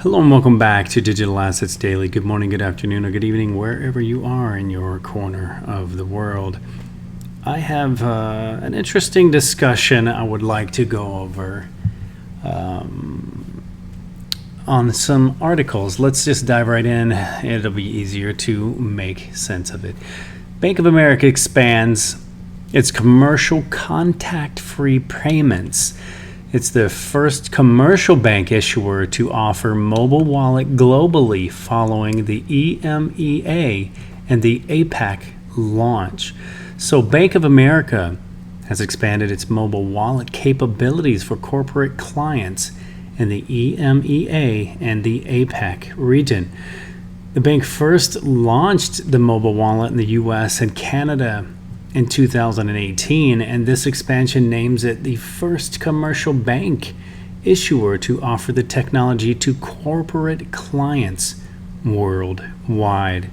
Hello and welcome back to Digital Assets Daily. Good morning, good afternoon, or good evening, wherever you are in your corner of the world. I have an interesting discussion I would like to go over on some articles. Let's just dive right in. It'll be easier to make sense of it. Bank of America expands its commercial contact-free payments. It's the first commercial bank issuer to offer mobile wallet globally following the EMEA and the APAC launch. So Bank of America has expanded its mobile wallet capabilities for corporate clients in the EMEA and the APAC region. The bank first launched the mobile wallet in the US and Canada in 2018, and this expansion names it the first commercial bank issuer to offer the technology to corporate clients worldwide.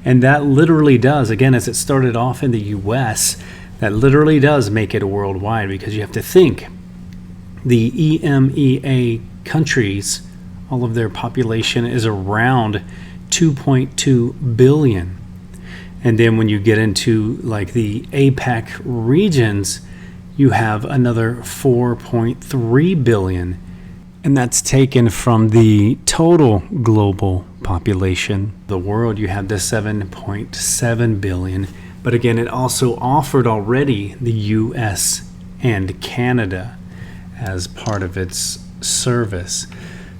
And that literally does, again, as it started off in the US, that literally does make it worldwide, because you have to think the EMEA countries, all of their population is around 2.2 billion. And then when you get into like the APAC regions, you have another 4.3 billion. And that's taken from the total global population. The world, you have the 7.7 billion. But again, it also offered already the US and Canada as part of its service.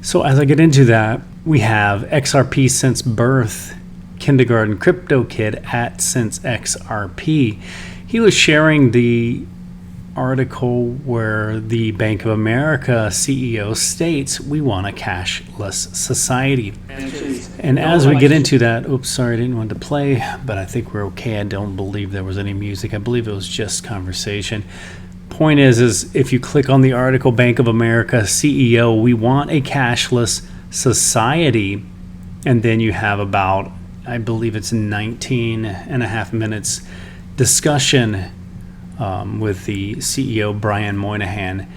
So as I get into that, we have XRP since birth. Kindergarten crypto kid at Since XRP. He was sharing the article where the Bank of America CEO states, we want a cashless society. And as we get into that, oops, sorry, I didn't want to play, but I think we're okay. I don't believe there was any music. I believe it was just conversation. Point is if you click on the article, Bank of America CEO, we want a cashless society, and then you have about, I believe it's 19 and a half minutes discussion with the CEO, Brian Moynihan.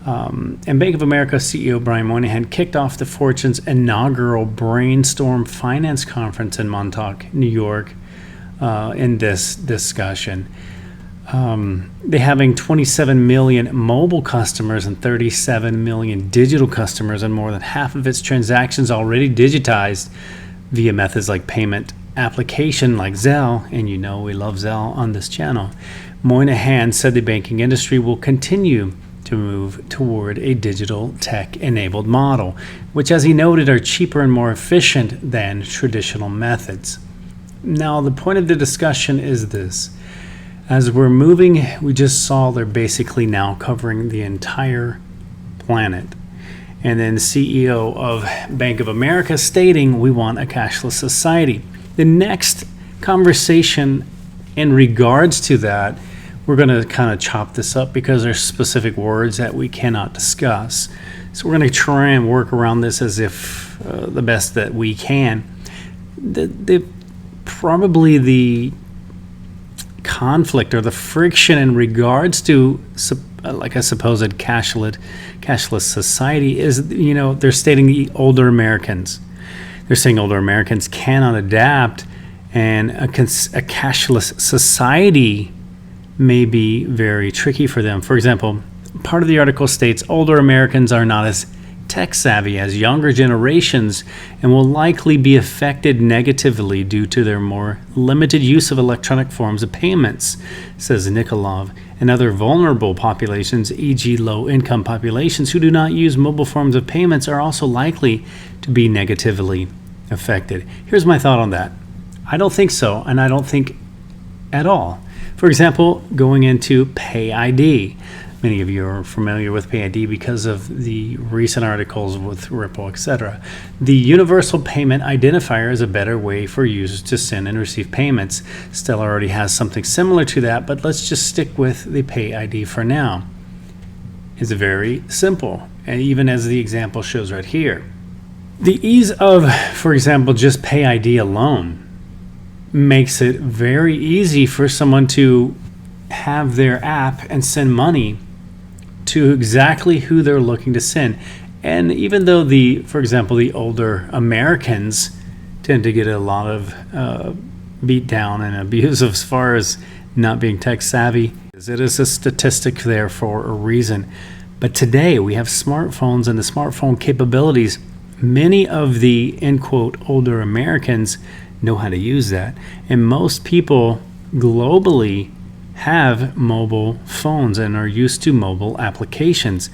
And Bank of America CEO Brian Moynihan kicked off the Fortune's inaugural Brainstorm Finance Conference in Montauk, New York, in this discussion. They're having 27 million mobile customers and 37 million digital customers, and more than half of its transactions already digitized via methods like payment application like Zelle, and you know we love Zelle on this channel. Moynihan said the banking industry will continue to move toward a digital tech-enabled model, which, as he noted, are cheaper and more efficient than traditional methods. Now, the point of the discussion is this. As we're moving, we just saw they're basically now covering the entire planet. And then CEO of Bank of America stating, we want a cashless society. The next conversation in regards to that, we're going to kind of chop this up because there's specific words that we cannot discuss. So we're going to try and work around this as if the best that we can. Probably the conflict or the friction in regards to like a supposed cashless society is, they're stating the older Americans. They're saying older Americans cannot adapt, and a cashless society may be very tricky for them. For example, part of the article states older Americans are not as tech savvy as younger generations and will likely be affected negatively due to their more limited use of electronic forms of payments, says Nikolov. And other vulnerable populations, e.g. low-income populations who do not use mobile forms of payments, are also likely to be negatively affected. Here's my thought on that. I don't think so, and I don't think at all. For example, going into Pay ID. Many of you are familiar with Pay ID because of the recent articles with Ripple, etc. The Universal Payment Identifier is a better way for users to send and receive payments. Stellar already has something similar to that, but let's just stick with the Pay ID for now. It's very simple, and even as the example shows right here. The ease of, for example, just Pay ID alone makes it very easy for someone to have their app and send money to exactly who they're looking to send. And even though for example, the older Americans tend to get a lot of beat down and abuse as far as not being tech savvy, it is a statistic there for a reason. But today we have smartphones and the smartphone capabilities. Many of the, end quote, older Americans know how to use that. And most people globally have mobile phones and are used to mobile applications.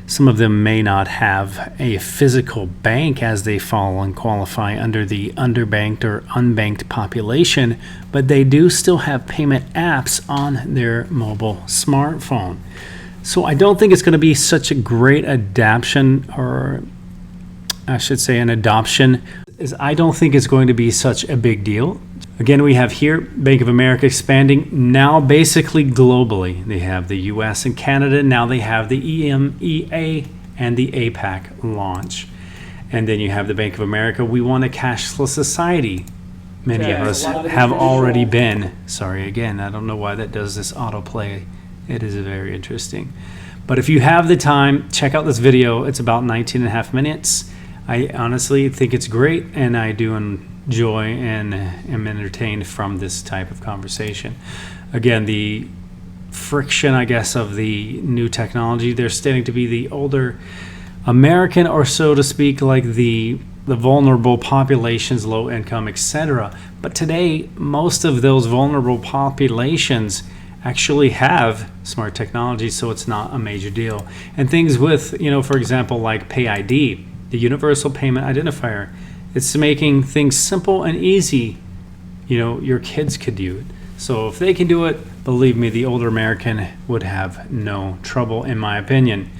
Some of them may not have a physical bank as they fall and qualify under the underbanked or unbanked population, but they do still have payment apps on their mobile smartphone. So I don't think it's going to be such a great adaptation, or I should say an adoption. I don't think it's going to be such a big deal. Again, we have here Bank of America expanding now basically globally. They have the US and Canada. Now they have the EMEA and the APAC launch. And then you have the Bank of America. We want a cashless society. Many of us have already been. Sorry, again, I don't know why that does this autoplay. It is very interesting. But if you have the time, check out this video. It's about 19 and a half minutes. I honestly think it's great, and I do enjoy and am entertained from this type of conversation. Again, the friction, I guess, of the new technology, they're stating to be the older American, or so to speak, like the vulnerable populations, low income, etc. But today, most of those vulnerable populations actually have smart technology, so it's not a major deal. And things with, for example, like Pay ID, the universal payment identifier, it's making things simple and easy. Your kids could do it. So if they can do it, believe me, the older American would have no trouble, in my opinion.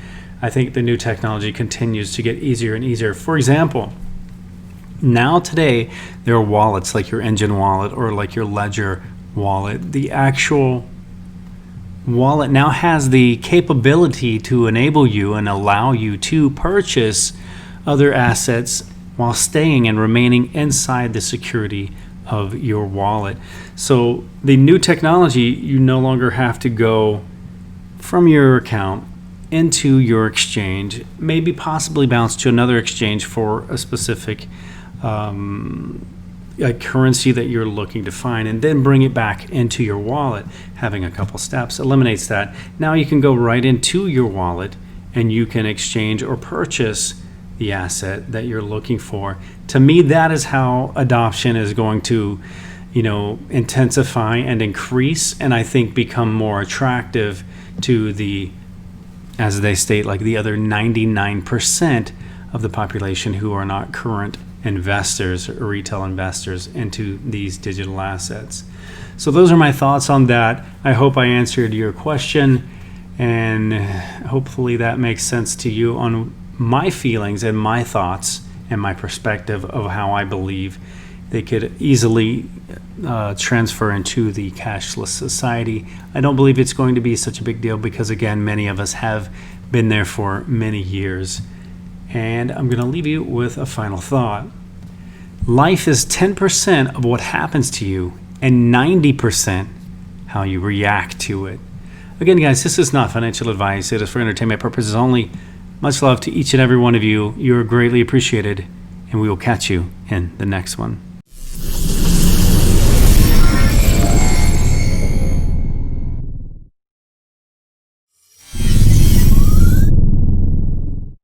I think the new technology continues to get easier and easier. For example, now today, there are wallets like your Engine wallet or like your Ledger wallet. The actual wallet now has the capability to enable you and allow you to purchase other assets while staying and remaining inside the security of your wallet. So the new technology, you no longer have to go from your account into your exchange, maybe possibly bounce to another exchange for a specific a currency that you're looking to find, and then bring it back into your wallet. Having a couple steps eliminates that. Now you can go right into your wallet and you can exchange or purchase the asset that you're looking for. To me, that is how adoption is going to, intensify and increase, and I think become more attractive to the, as they state, like the other 99% of the population who are not current investors or retail investors into these digital assets. So those are my thoughts on that. I hope I answered your question, and hopefully that makes sense to you on my feelings and my thoughts and my perspective of how I believe they could easily transfer into the cashless society. I don't believe it's going to be such a big deal because, again, many of us have been there for many years. And I'm going to leave you with a final thought. Life is 10% of what happens to you and 90% how you react to it. Again, guys, this is not financial advice. It is for entertainment purposes only. Much love to each and every one of you. You are greatly appreciated, and we will catch you in the next one.